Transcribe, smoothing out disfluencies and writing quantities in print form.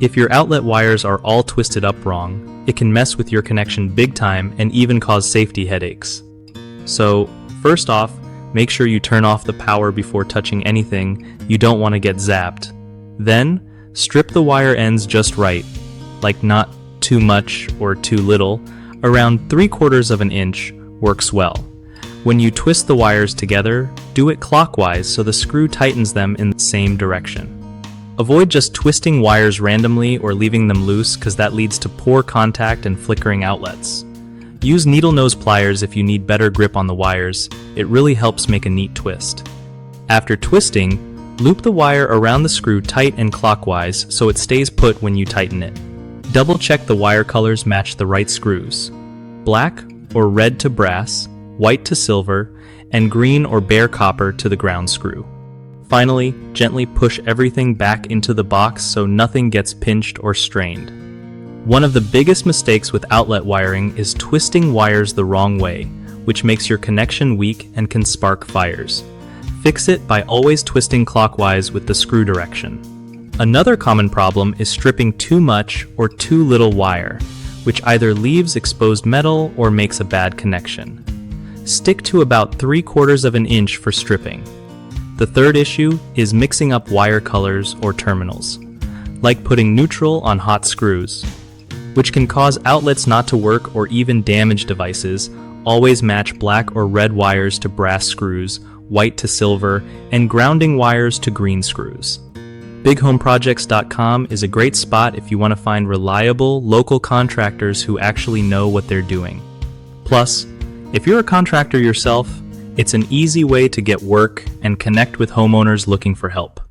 If your outlet wires are all twisted up wrong, it can mess with your connection big time and even cause safety headaches. So, first off, make sure you turn off the power before touching anything. You don't want to get zapped. Then, strip the wire ends just right, like not too much or too little. Around 3/4 of an inch works well. When you twist the wires together, do it clockwise so the screw tightens them in the same direction. Avoid just twisting wires randomly or leaving them loose, because that leads to poor contact and flickering outlets. Use needle nose pliers if you need better grip on the wires. It really helps make a neat twist. After twisting, loop the wire around the screw tight and clockwise so it stays put when you tighten it. Double check the wire colors match the right screws. Black or red to brass, white to silver, and green or bare copper to the ground screw. Finally, gently push everything back into the box so nothing gets pinched or strained. One of the biggest mistakes with outlet wiring is twisting wires the wrong way, which makes your connection weak and can spark fires. Fix it by always twisting clockwise with the screw direction. Another common problem is stripping too much or too little wire, which either leaves exposed metal or makes a bad connection. Stick to about 3/4 of an inch for stripping. The third issue is mixing up wire colors or terminals, like putting neutral on hot screws, which can cause outlets not to work or even damage devices. Always match black or red wires to brass screws, white to silver, and grounding wires to green screws. BigHomeProjects.com is a great spot if you want to find reliable, local contractors who actually know what they're doing. Plus, if you're a contractor yourself, it's an easy way to get work and connect with homeowners looking for help.